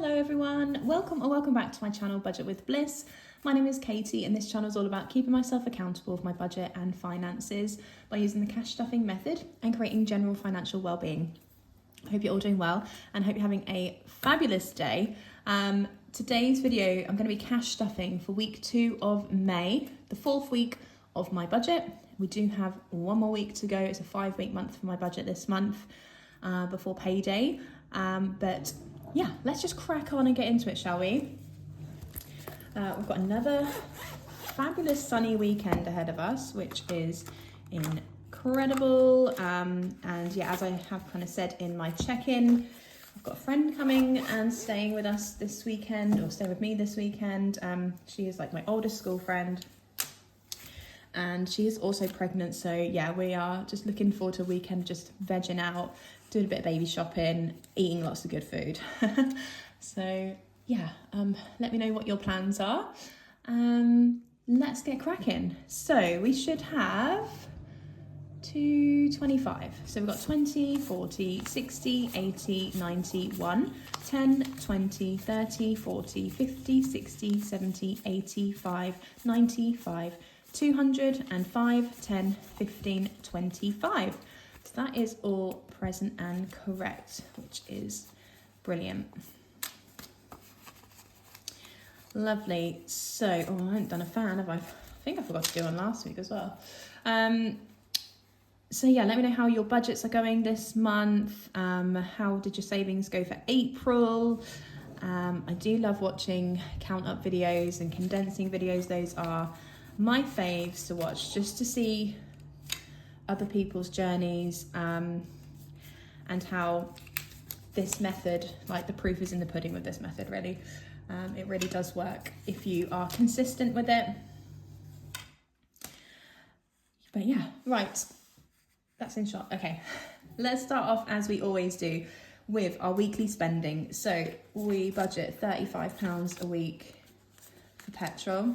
Hello everyone, welcome back to my channel Budget with Bliss. My name is Katie and this channel is all about keeping myself accountable with my budget and finances by using the cash stuffing method and creating general financial well-being. I hope you're all doing well and hope you're having a fabulous day. Today's video, I'm going to be cash stuffing for week 2 of May, the 4th week of my budget. We do have one more week to go. It's a 5-week month for my budget this month before payday. But yeah, let's just crack on and get into it, shall we? We've got another fabulous sunny weekend ahead of us, which is incredible. And yeah, as I have kind of said in my check-in, I've got a friend coming and staying with us this weekend, or staying with me this weekend. She is like my oldest school friend, and she is also pregnant. So yeah, we are just looking forward to a weekend, just vegging out, doing a bit of baby shopping, eating lots of good food. So yeah, let me know what your plans are. Let's get cracking. So we should have 225. So we've got 20, 40, 60, 80, 90, 1, 10, 20, 30, 40, 50, 60, 70, 85, 95, 205, 10, 15, 25. So that is all present and correct, which is brilliant. Lovely. So, I haven't done a fan, have I? I think I forgot to do one last week as well. So yeah, let me know how your budgets are going this month. How did your savings go for April? I do love watching count up videos and condensing videos. Those are my faves to watch, just to see other people's journeys and how this method, like the proof is in the pudding with this method, really. It really does work if you are consistent with it. But yeah, right, that's in shot. Okay, let's start off as we always do with our weekly spending. So we budget £35 a week for petrol,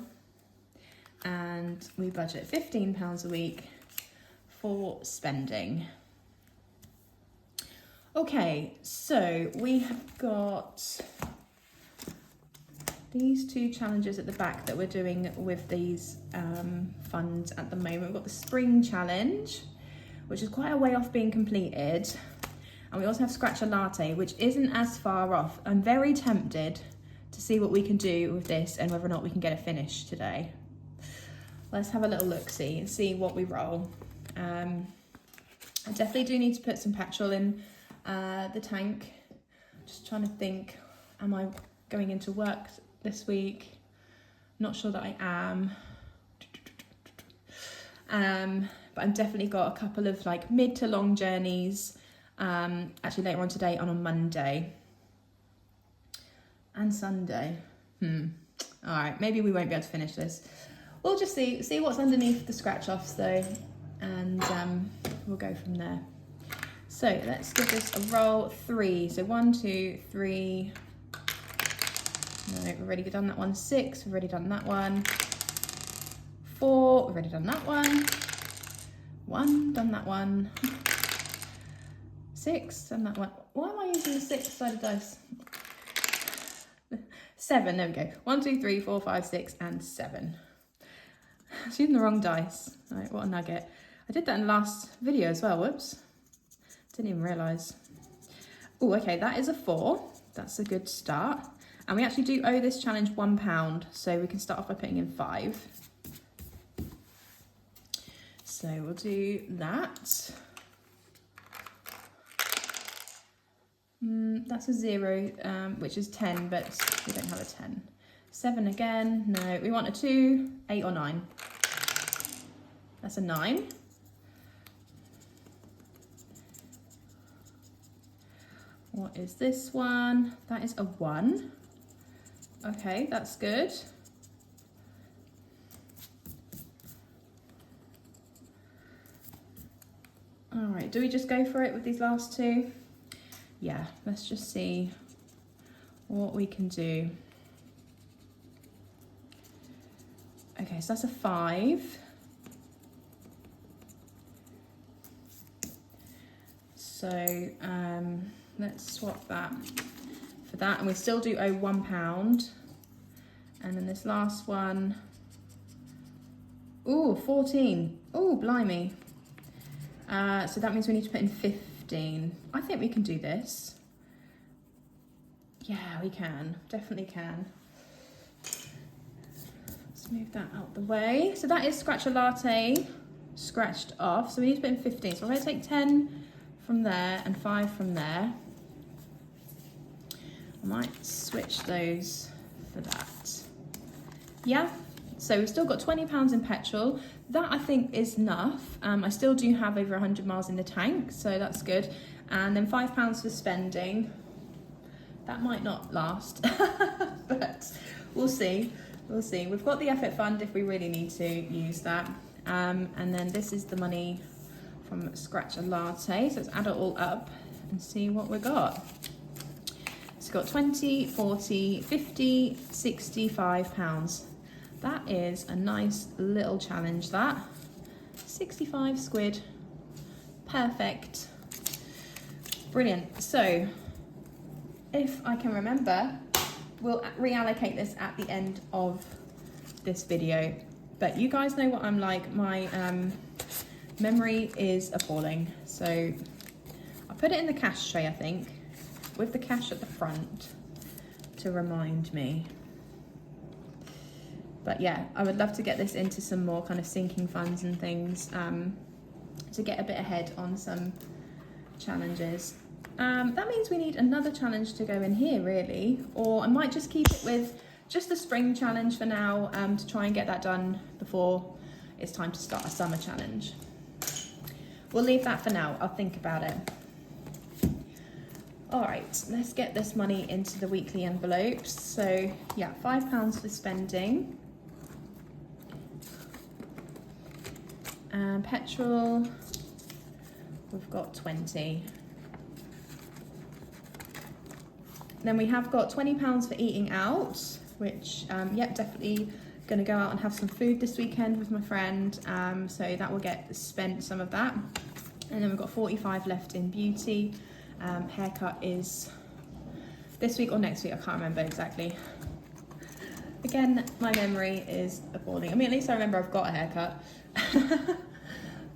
and we budget £15 a week for spending. Okay, so we have got these 2 challenges at the back that we're doing with these funds at the moment. We've got the spring challenge, which is quite a way off being completed. And we also have Scratch a Latte, which isn't as far off. I'm very tempted to see what we can do with this and whether or not we can get it finished today. Let's have a little look-see and see what we roll. I definitely do need to put some petrol in the tank. Just trying to think, am I going into work this week? Not sure that I am. But I've definitely got a couple of like mid to long journeys, actually later on today and on Monday and Sunday. All right, maybe we won't be able to finish this. We'll just see what's underneath the scratch offs though, and we'll go from there. So let's give this a roll. 3, so 1, 2, 3. No, we've already done that one. 6, we've already done that one. 4, we've already done that one. 1, done that one. 6, done that one. Why am I using the 6-sided dice? 7, there we go. 1, 2, 3, 4, 5, 6, and 7. I was using the wrong dice. All right, what a nugget. I did that in the last video as well, whoops. Didn't even realise. Oh, okay, that is a 4. That's a good start. And we actually do owe this challenge £1, so we can start off by putting in 5. So we'll do that. That's a 0, which is 10, but we don't have a 10. 7 again, no, we want a 2, 8 or 9. That's a 9. What is this one? That is a 1. Okay, that's good. All right, do we just go for it with these last 2? Yeah, let's just see what we can do. Okay, so that's a 5. So let's swap that for that, and we still do owe £1. And then this last one, ooh, 14. Ooh, blimey. So that means we need to put in 15. I think we can do this. Yeah, we can, definitely can. Let's move that out the way. So that is Scratch a Latte scratched off. So we need to put in 15. So we're gonna take 10 from there and 5 from there. I might switch those for that. Yeah, so we've still got £20 in petrol. That I think is enough. I still do have over 100 miles in the tank, so that's good. And then £5 for spending. That might not last, but we'll see. We'll see. We've got the effort fund if we really need to use that. And then this is the money from Scratch a Latte. So let's add it all up and see what we got. It's got 20, 40, 50, 65 pounds. That is a nice little challenge, that. 65 squid. Perfect. Brilliant. So, if I can remember, we'll reallocate this at the end of this video. But you guys know what I'm like. My memory is appalling. So, I put it in the cash tray, I think, with the cash at the front to remind me. But yeah, I would love to get this into some more kind of sinking funds and things to get a bit ahead on some challenges. That means we need another challenge to go in here, really. Or I might just keep it with just the spring challenge for now to try and get that done before it's time to start a summer challenge. We'll leave that for now. I'll think about it. All right, let's get this money into the weekly envelopes. So yeah, £5 for spending. And petrol, we've got 20. Then we have got £20 for eating out, which, yep, definitely gonna go out and have some food this weekend with my friend. So that will get spent, some of that. And then we've got 45 left in beauty. Haircut is this week or next week, I can't remember exactly. Again, my memory is appalling. I mean, at least I remember I've got a haircut.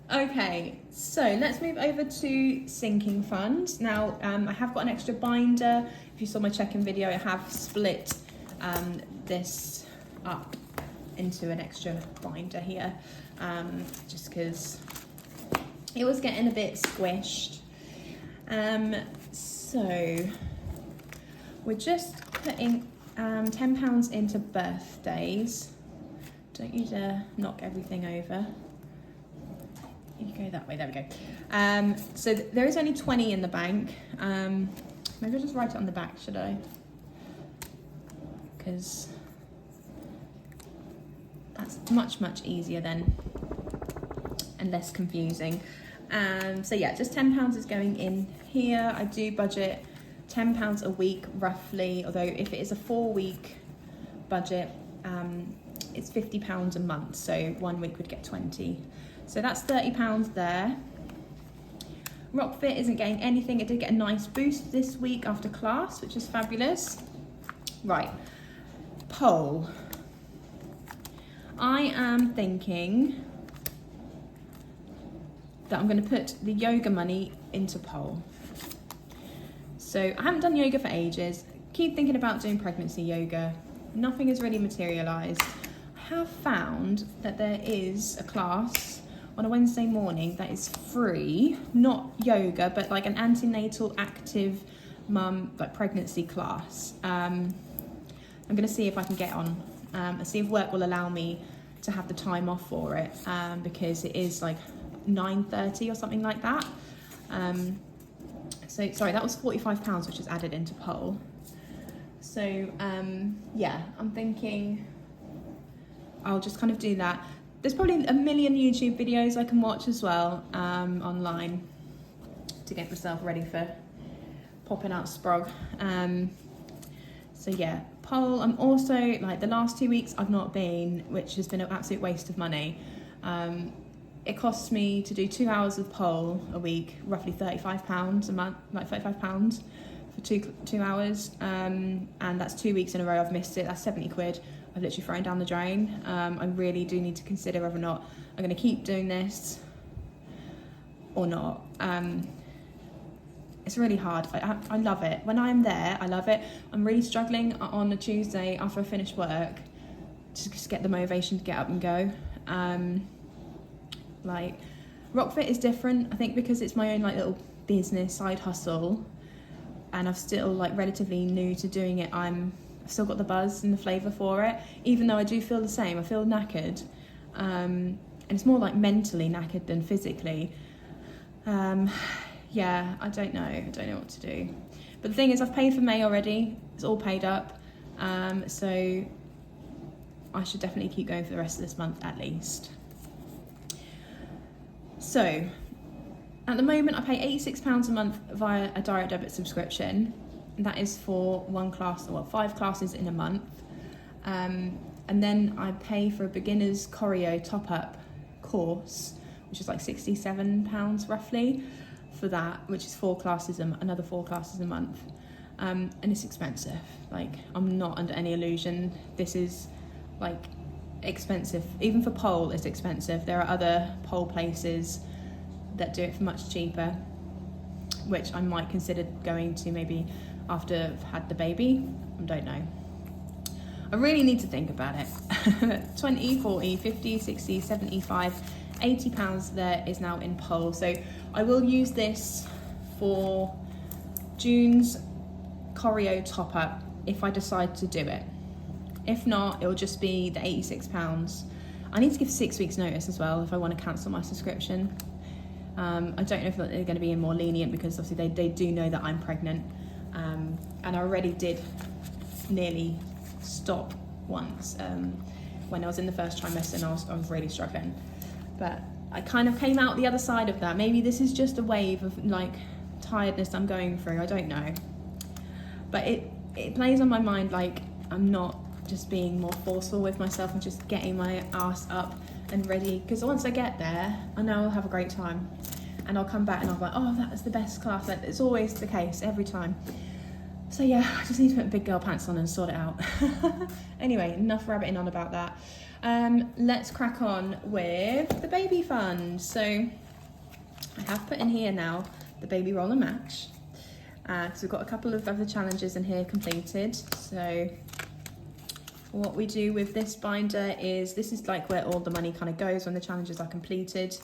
Okay, so let's move over to sinking fund. Now, I have got an extra binder. If you saw my check-in video, I have split this up into an extra binder here, just because it was getting a bit squished. So we're just putting £10 into birthdays. Don't you dare knock everything over. You go that way, there we go. So there is only 20 in the bank. Maybe I'll just write it on the back, should I? Because that's much, much easier then and less confusing. So yeah, just £10 is going in here. I do budget £10 a week roughly, although if it is a 4-week budget, it's £50 a month, so 1 week would get 20. So that's £30 there. Rockfit isn't getting anything. It did get a nice boost this week after class, which is fabulous. Right, poll. I am thinking that I'm going to put the yoga money into poll. So I haven't done yoga for ages. Keep thinking about doing pregnancy yoga. Nothing has really materialised. I have found that there is a class on a Wednesday morning that is free, not yoga, but like an antenatal active mum, like pregnancy class. I'm going to see if I can get on and see if work will allow me to have the time off for it, because it is like 9:30 or something like that. So sorry, that was £45, which is added into poll. So yeah, I'm thinking I'll just kind of do that. There's probably a million YouTube videos I can watch as well online to get myself ready for popping out sprog. So yeah, poll. I'm also, like, the last 2 weeks I've not been, which has been an absolute waste of money. It costs me to do 2 hours of poll a week, roughly £35 a month, like £35 for for two hours, and that's 2 weeks in a row I've missed it. That's 70 quid I've literally thrown down the drain. I really do need to consider whether or not I'm going to keep doing this or not. It's really hard. I love it. When I'm there, I love it. I'm really struggling on a Tuesday after I finish work to just get the motivation to get up and go. Like, Rockfit is different, I think, because it's my own like little business side hustle, and I'm still like relatively new to doing it. I've still got the buzz and the flavour for it, even though I do feel the same. I feel knackered, and it's more like mentally knackered than physically. Yeah, I don't know what to do. But the thing is, I've paid for May already. It's all paid up, so I should definitely keep going for the rest of this month at least. So at the moment I pay £86 a month via a direct debit subscription, and that is for 5 classes in a month, and then I pay for a beginner's choreo top-up course, which is like £67 roughly for that, which is another 4 classes a month, and it's expensive. Like, I'm not under any illusion, this is like expensive. Even for pole, it's expensive. There are other pole places that do it for much cheaper, which I might consider going to maybe after I've had the baby. I don't know. I really need to think about it. 20, 40, 50, 60, 75, £80 there is now in pole. So I will use this for June's choreo top up if I decide to do it. If not, it'll just be the £86. I need to give 6 weeks notice as well if I want to cancel my subscription. I don't know if they're going to be more lenient, because obviously they do know that I'm pregnant, and I already did nearly stop once when I was in the first trimester, and I was really struggling. But I kind of came out the other side of that. Maybe this is just a wave of like tiredness I'm going through, I don't know. But it plays on my mind, like I'm not just being more forceful with myself and just getting my ass up and ready, because once I get there I know I'll have a great time, and I'll come back and I'll be like, oh, that was the best class. Like, it's always the case every time. So yeah, I just need to put big girl pants on and sort it out. Anyway, enough rabbiting on about that. Let's crack on with the baby fund. So I have put in here now the baby roller match, because we've got a couple of other challenges in here completed. So what we do with this binder is, this is like where all the money kind of goes when the challenges are completed,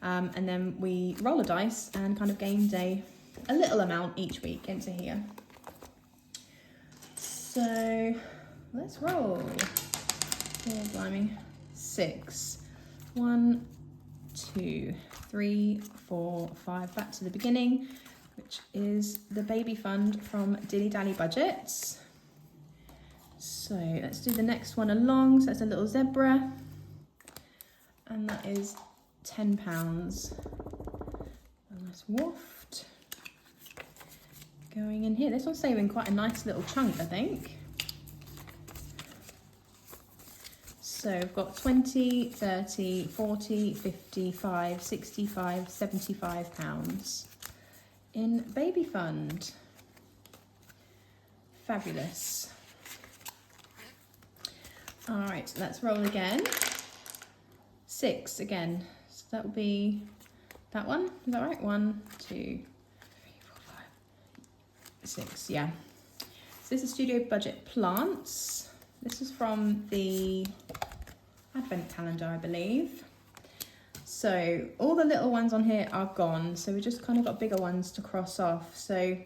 and then we roll a dice and kind of game day a little amount each week into here. So let's roll. Oh, blimey. 6. 1, 2, 3, 4, 5. Back to the beginning, which is the baby fund from Dilly Dally Budgets. So let's do the next one along. So that's a little zebra, and that is £10. A nice waft going in here. This one's saving quite a nice little chunk, I think. So we've got 20, 30, 40, 55, 65, £75 in baby fund. Fabulous. All right, let's roll again. 6 again. So that will be that one. Is that right? 1, 2, 3, 4, 5, 6. Yeah. So this is Studio Budget Plants. This is from the Advent calendar, I believe. So all the little ones on here are gone. So we just kind of got bigger ones to cross off. So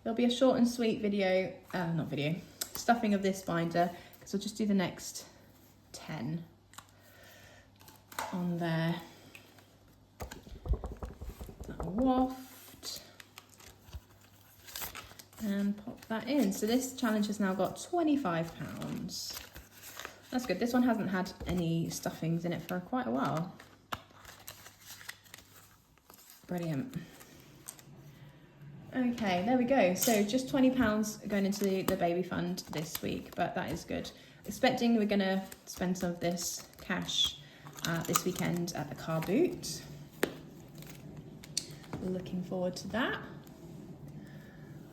there'll be a short and sweet video, stuffing of this binder. So I'll just do the next 10 on there. That'll waft and pop that in. So this challenge has now got £25. That's good. This one hasn't had any stuffings in it for quite a while. Brilliant. Okay, there we go. So just £20 going into the baby fund this week, but that is good. Expecting we're going to spend some of this cash this weekend at the car boot. Looking forward to that.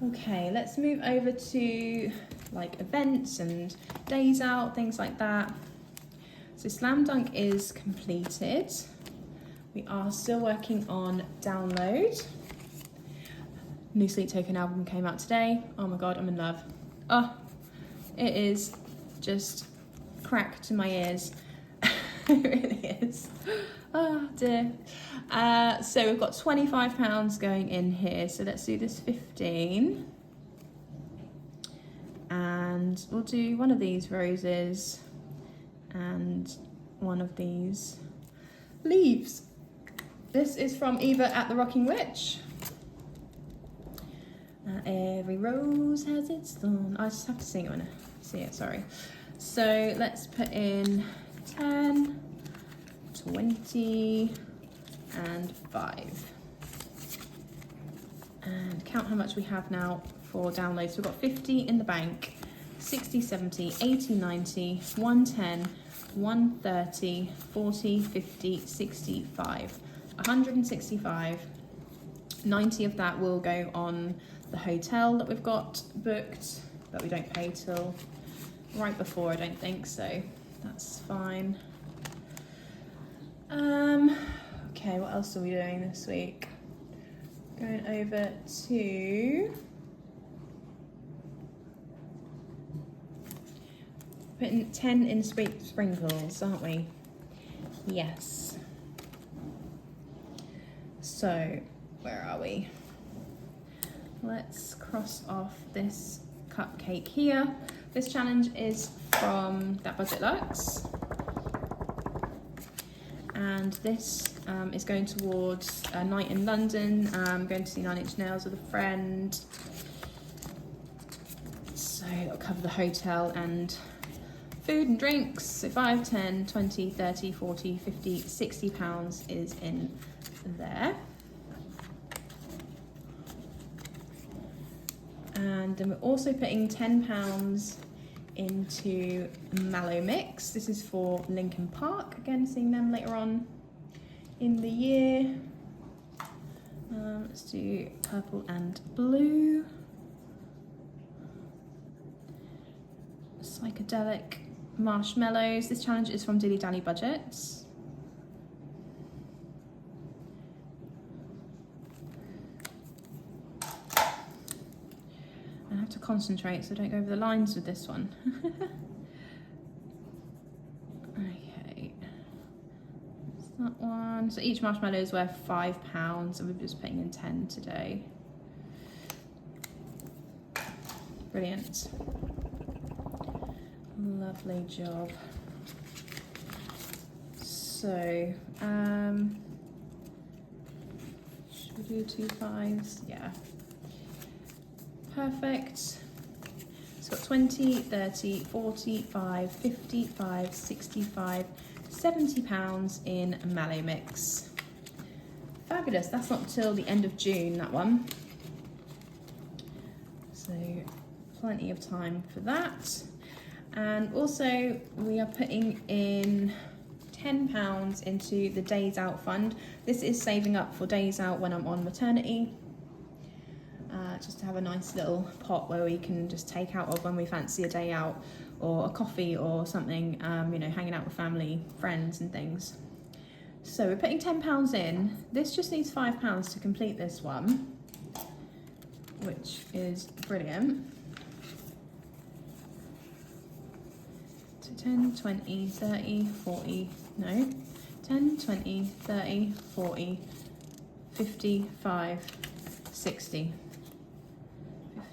Okay, let's move over to like events and days out, things like that. So Slam Dunk is completed. We are still working on download. New Sleep Token album came out today. Oh my God, I'm in love. Oh, it is just crack to my ears. It really is. Oh dear. So we've got £25 going in here. So let's do this 15. And we'll do one of these roses and one of these leaves. This is from Eva at the Rocking Witch. Every rose has its thorn. I just have to sing it when I see it, sorry. So let's put in 10, 20, and 5. And count how much we have now for downloads. So we've got 50 in the bank, 60, 70, 80, 90, 110, 130, 40, 50, 65, 165. 90 of that will go on the hotel that we've got booked, but we don't pay till right before, I don't think, so that's fine. Okay, what else are we doing this week? Going over to putting 10 in sprinkles, aren't we? Yes. So, where are we? Let's cross off this cupcake here. This challenge is from That Budget Lux. And this is going towards a night in London. Going to see 9 Inch Nails with a friend. So it'll cover the hotel and food and drinks. So 5, 10, 20, 30, 40, 50, 60 pounds is in there. And then we're also putting £10 into Mallow Mix. This is for Lincoln Park. Again, seeing them later on in the year. Let's do purple and blue. Psychedelic marshmallows. This challenge is from Dilly Dally Budgets. I have to concentrate so I don't go over the lines with this one. Okay, that's that one. So each marshmallow is worth £5 and we're just putting in 10 today. Brilliant. Lovely job. So, should we do 2 5s? Yeah. Perfect. It's got 20, 30, 45, 55, 65, 70 pounds in Mallow Mix. Fabulous. That's not till the end of June, that one. So plenty of time for that. And also we are putting in £10 into the Days Out fund. This is saving up for days out when I'm on maternity. Just to have a nice little pot where we can just take out of when we fancy a day out or a coffee or something, you know, hanging out with family, friends and things. So we're putting £10 in. This just needs £5 to complete this one, which is brilliant. So 10, 20, 30, 40, no, 10, 20, 30, 40, 55, 60.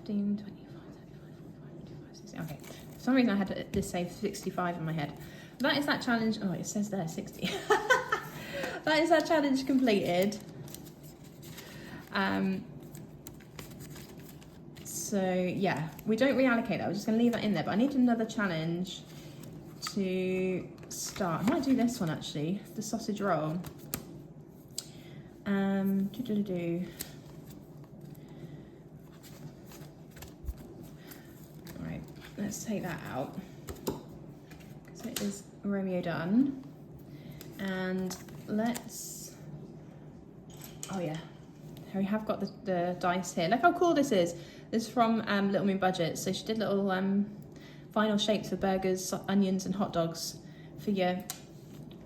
15, 25, 35, 45, 60. Okay, for some reason I had this say 65 in my head. That is that challenge. Oh, it says there 60. That is that challenge completed. So yeah, we don't reallocate that. We're just going to leave that in there. But I need another challenge to start. I might do this one actually, the sausage roll. Let's take that out because it is Romeo done. And let's, oh yeah, we have got the dice here. Look how cool this is. This is from Little Moon Budget. So she did little vinyl shapes for burgers, onions and hot dogs for your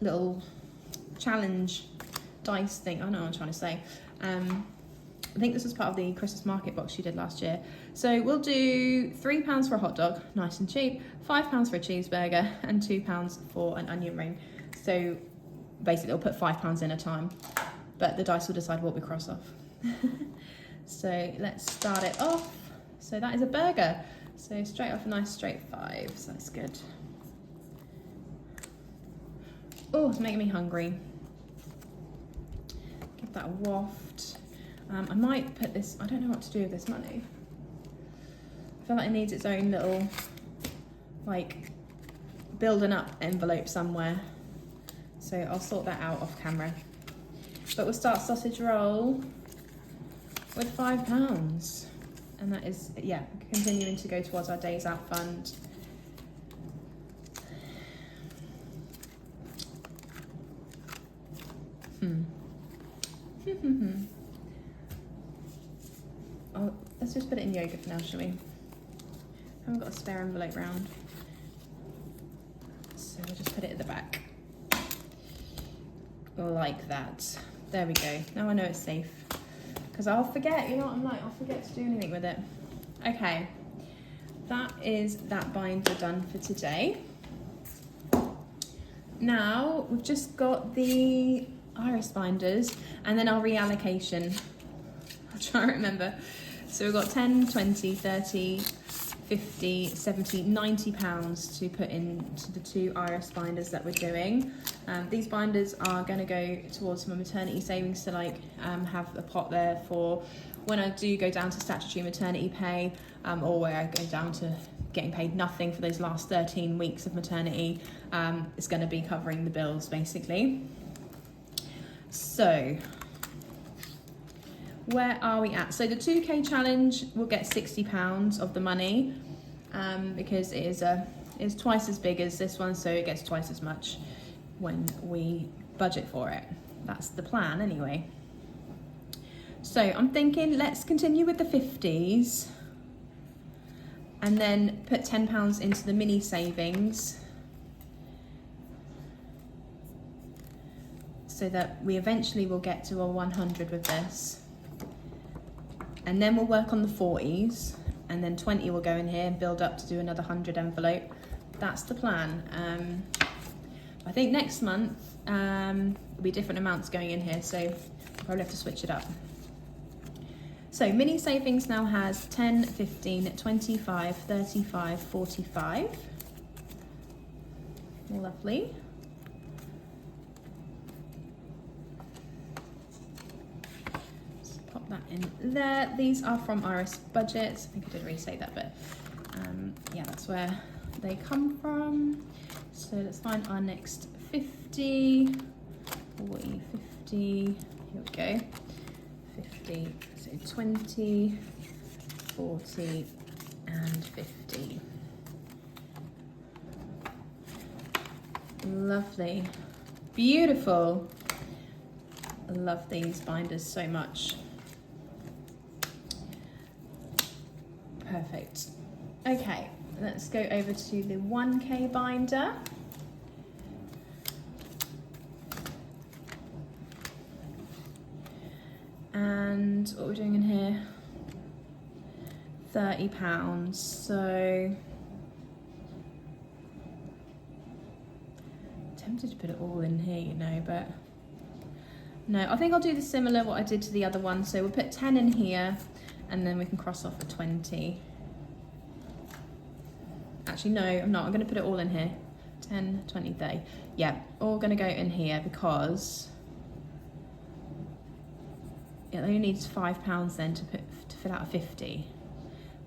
little challenge dice thing. I don't know what I'm trying to say. I think this was part of the Christmas market box she did last year. So we'll do £3 for a hot dog, nice and cheap, £5 for a cheeseburger, and £2 for an onion ring. So basically it'll put £5 in a time, but the dice will decide what we cross off. So let's start it off. So that is a burger. So straight off a nice straight 5, so that's good. Oh, it's making me hungry. Give that a waft. I might put this, I don't know what to do with this money. I feel like it needs its own little, like, building up envelope somewhere. So I'll sort that out off camera. But we'll start sausage roll with £5. And that is, yeah, continuing to go towards our Days Out fund. Oh, let's just put it in yoga for now, shall we? Haven't got a spare envelope round. So we'll just put it at the back. Like that. There we go. Now I know it's safe. Because I'll forget, you know what I'm like, I'll forget to do anything with it. Okay. That is that binder done for today. Now, we've just got the iris binders and then our reallocation. I'll try and remember. So we've got 10, 20, 30, 50, 70, 90 pounds to put into the 2 iris binders that we're doing. These binders are going to go towards my maternity savings to have a pot there for when I do go down to statutory maternity pay, or where I go down to getting paid nothing for those last 13 weeks of maternity. It's going to be covering the bills basically. So where are we at? So the 2K challenge will get £60 of the money, because it is twice as big as this one, so it gets twice as much when we budget for it. That's the plan anyway. So I'm thinking let's continue with the 50s and then put £10 into the mini savings so that we eventually will get to a 100 with this. And then we'll work on the 40s, and then 20 will go in here and build up to do another 100 envelope. That's the plan. I think next month will be different amounts going in here, so I'll probably have to switch it up. So mini savings now has 10, 15, 25, 35, 45. Lovely. That in there. These are from Iris Budget. I think I did already say that, but yeah, that's where they come from. So let's find our next 50, 40, 50, here we go, 50, so 20, 40 and 50. Lovely, beautiful. I love these binders so much. Perfect. Okay, let's go over to the 1K binder. And what we're doing in here, £30. So tempted to put it all in here, you know, but no, I think I'll do the similar what I did to the other one. So we'll put 10 in here, and then we can cross off a 20. Actually, no, I'm not. I'm going to put it all in here. 10, 20, 30. Yeah, all going to go in here because it only needs £5 then to fill out a 50,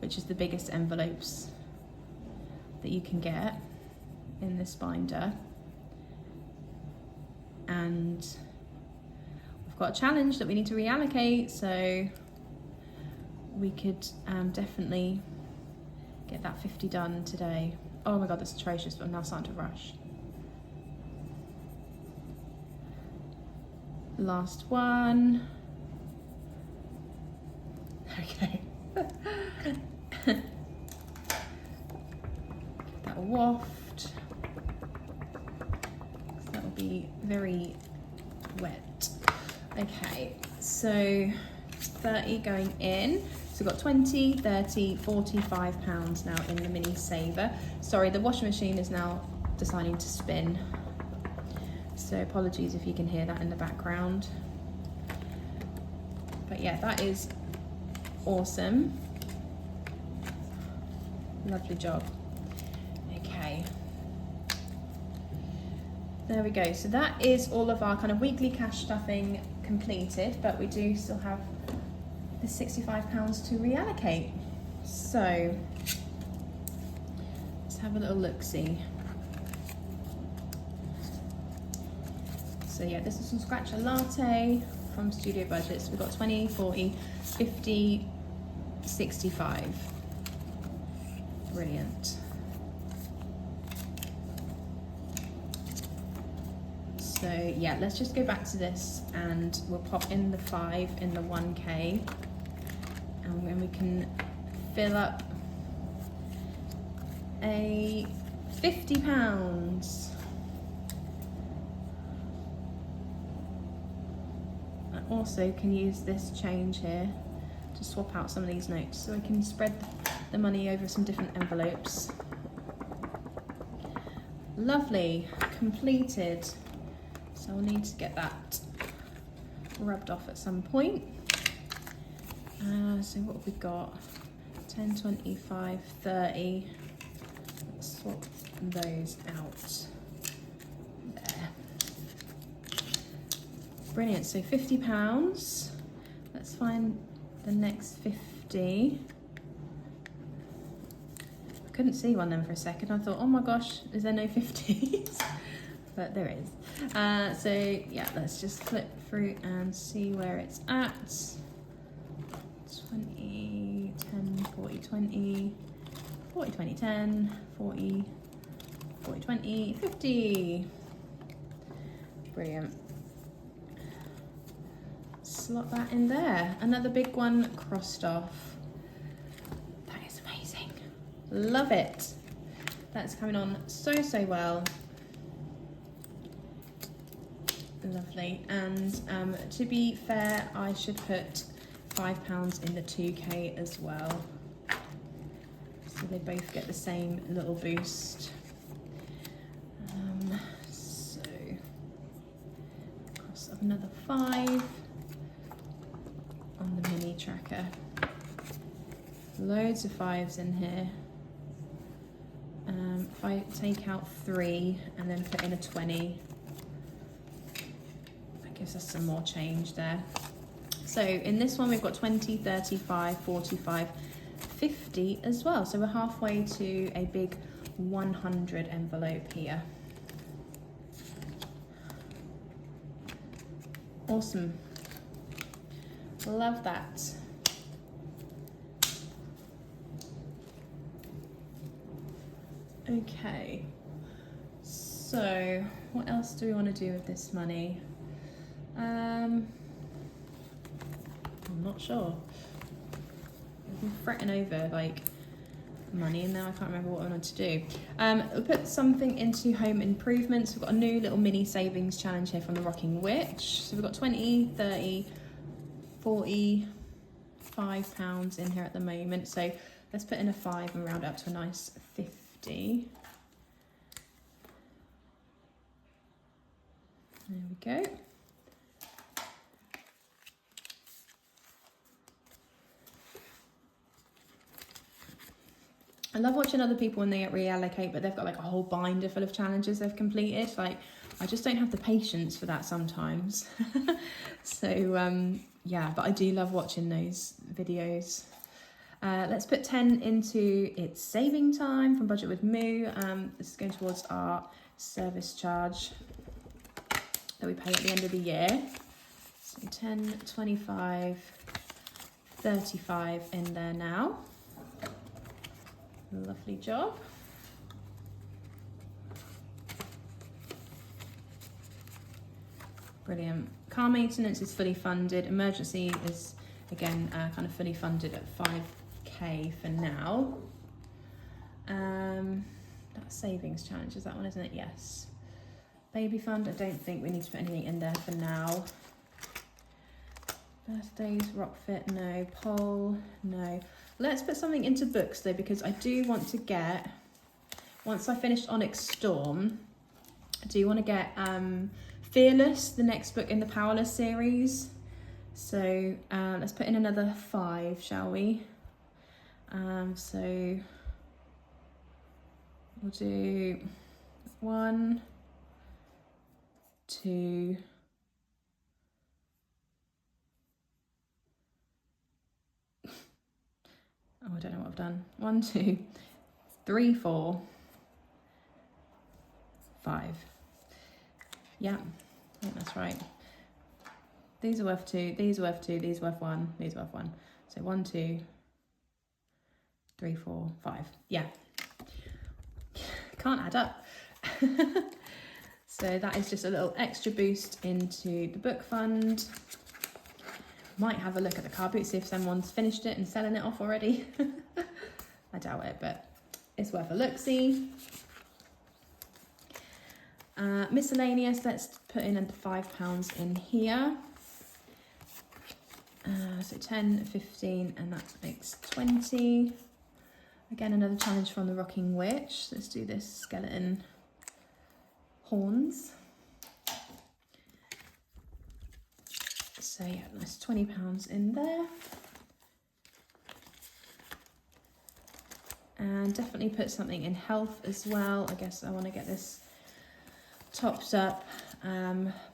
which is the biggest envelopes that you can get in this binder. And we've got a challenge that we need to reallocate, so we could definitely get that 50 done today. Oh my god, that's atrocious, but I'm now starting to rush. Last one. Okay. Give that a waft. That will be very wet. Okay, so 30 going in. So we've got 20, 30, 45 pounds now in the mini saver. Sorry, the washing machine is now deciding to spin. So apologies if you can hear that in the background. But yeah, that is awesome. Lovely job. Okay. There we go. So that is all of our kind of weekly cash stuffing completed, but we do still have the £65 to reallocate. So let's have a little look-see. So yeah, this is some Scratch a Latte from Studio Budgets. We've got 20, 40, 50, 65. Brilliant. So yeah, let's just go back to this and we'll pop in the 5 in the 1K, and then we can fill up a £50. I also can use this change here to swap out some of these notes so I can spread the money over some different envelopes. Lovely, completed. So I'll need to get that rubbed off at some point. So what have we got? 10, 25, 30. Let's swap those out. There. Brilliant, so £50. Let's find the next 50. I couldn't see one then for a second. I thought, oh my gosh, is there no 50s? But there is. So yeah, let's just flip through and see where it's at. 20, 10, 40, 20, 40, 20, 10, 40, 40, 20, 50. Brilliant. Slot that in there. Another big one crossed off. That is amazing. Love it. That's coming on so well. Lovely. And to be fair, I should put £5 in the 2K as well, so they both get the same little boost. So cross up another 5 on the mini tracker. Loads of 5s in here. If I take out 3 and then put in a 20, gives us some more change there. So in this one we've got 20, 35, 45, 50 as well. So we're halfway to a big 100 envelope here. Awesome. Love that. Okay. So what else do we want to do with this money? I'm not sure. I've been fretting over like money and now I can't remember what I wanted to do. We'll put something into home improvements. We've got a new little mini savings challenge here from the Rocking Witch. So we've got 20, 30, 40, £5 in here at the moment. So let's put in a 5 and round up to a nice 50. There we go. I love watching other people when they reallocate, but they've got like a whole binder full of challenges they've completed. Like, I just don't have the patience for that sometimes. So, yeah, but I do love watching those videos. Let's put 10 into It's Saving Time from Budget with Moo. This is going towards our service charge that we pay at the end of the year. So 10, 25, 35 in there now. Lovely job. Brilliant. Car maintenance is fully funded. Emergency is Again, kind of fully funded at 5k for now. That savings challenge is that one, isn't it? Yes. Baby fund, I don't think we need to put anything in there for now. Birthdays, rock fit, no. Poll, no. Let's put something into books though, because I do want to get, once I finish Onyx Storm, I do want to get Fearless, the next book in the Powerless series. So let's put in another 5, shall we? So we'll do 1, 2, oh, I don't know what I've done. 1, 2, 3, 4, 5. Yeah, I think that's right. These are worth 2, these are worth 2, these are worth 1, these are worth 1. So 1, 2, 3, 4, 5. Yeah. Can't add up. So that is just a little extra boost into the book fund. Might have a look at the car boot, see if someone's finished it and selling it off already. I doubt it, but it's worth a look-see. Miscellaneous, let's put in under £5 in here. So 10, 15, and that makes 20. Again, another challenge from the Rocking Witch. Let's do this skeleton horns. So yeah, nice £20 in there. And definitely put something in health as well. I guess I want to get this topped up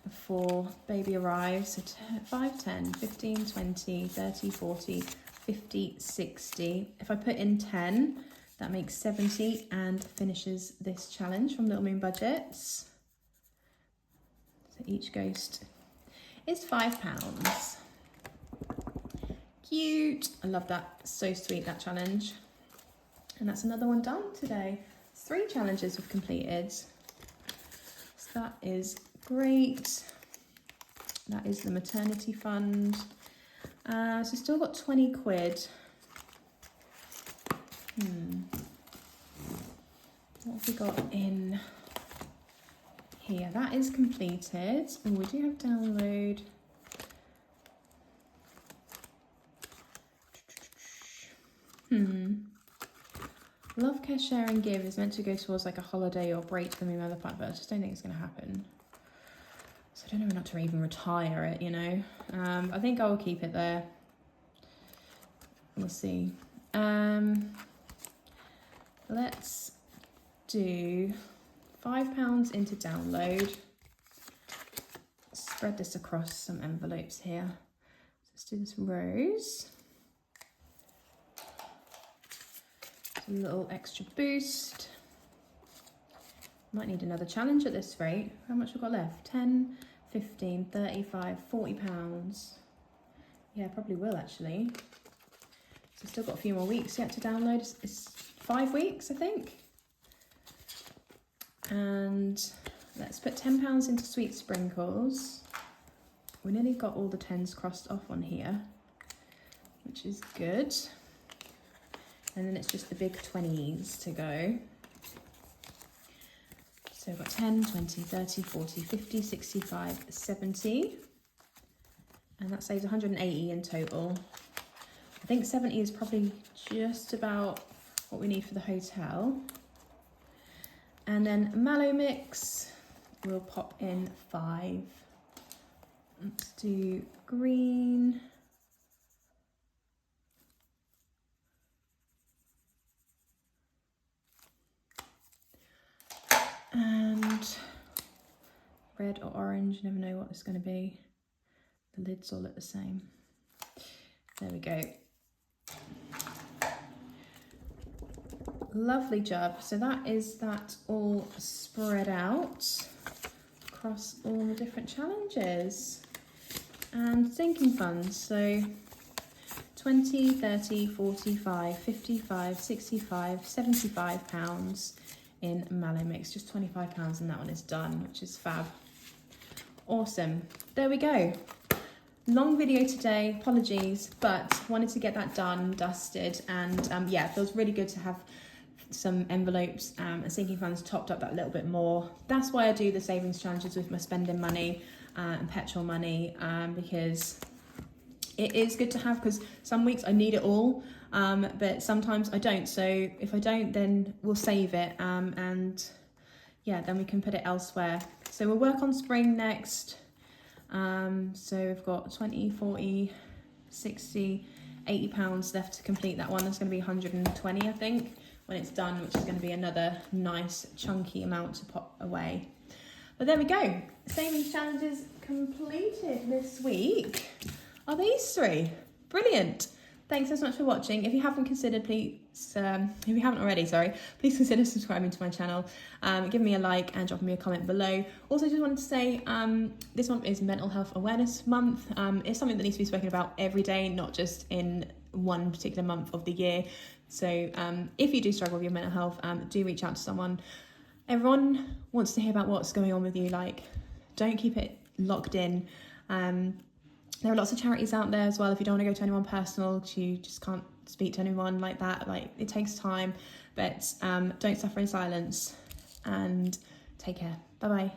before baby arrives. So 5, 10, 15, 20, 30, 40, 50, 60. If I put in 10, that makes 70 and finishes this challenge from Little Moon Budgets. So each ghost is £5. Cute. I love that. So sweet, that challenge. And that's another one done today. 3 challenges we've completed. So that is great. That is the maternity fund. So still got 20 quid. What have we got in here? That is completed. Oh, we do have download. Love, care, share and give is meant to go towards like a holiday or break for me and my other partner, but I just don't think it's going to happen. So I don't know not to even retire it, you know. I think I will keep it there. We'll see. Let's do £5 into download. Spread this across some envelopes here. Let's do this rose. A little extra boost. Might need another challenge at this rate. How much we've got left? 10, 15, 35, £40. Yeah, probably will actually. So still got a few more weeks yet to download. It's 5 weeks, I think. And let's put £10 into Sweet Sprinkles. We nearly got all the 10s crossed off on here, which is good. And then it's just the big 20s to go. So we've got 10, 20, 30, 40, 50, 65, 70. And that saves 180 in total. I think 70 is probably just about what we need for the hotel. And then mallow mix, we'll pop in 5. Let's do green. And red or orange, never know what it's going to be. The lids all look the same. There we go. Lovely job. So that is that all spread out across all the different challenges. And sinking funds, so 20, 30, 45, 55, 65, £75 in mallow mix, just £25 and that one is done, which is fab. Awesome. There we go. long video today, apologies, but wanted to get that done, dusted, and yeah, it feels really good to have some envelopes and sinking funds topped up that little bit more. That's why I do the savings challenges with my spending money and petrol money, because it is good to have, because some weeks I need it all, but sometimes I don't. So if I don't, then we'll save it, and yeah, then we can put it elsewhere. So we'll work on spring next. So we've got 20, 40, 60, 80 pounds left to complete that one. That's going to be 120, I think, when it's done, which is going to be another nice chunky amount to pop away. But there we go. Savings challenges completed this week are these three. Brilliant. Thanks so much for watching. If you haven't considered, please, if you haven't already, please consider subscribing to my channel, give me a like and drop me a comment below. Also, just wanted to say, this month is Mental Health Awareness Month. It's something that needs to be spoken about every day, not just in one particular month of the year. So if you do struggle with your mental health, do reach out to someone. Everyone wants to hear about what's going on with you. Like, don't keep it locked in. There are lots of charities out there as well. If you don't want to go to anyone personal, you just can't speak to anyone like that. Like, it takes time, but don't suffer in silence, and take care. Bye bye.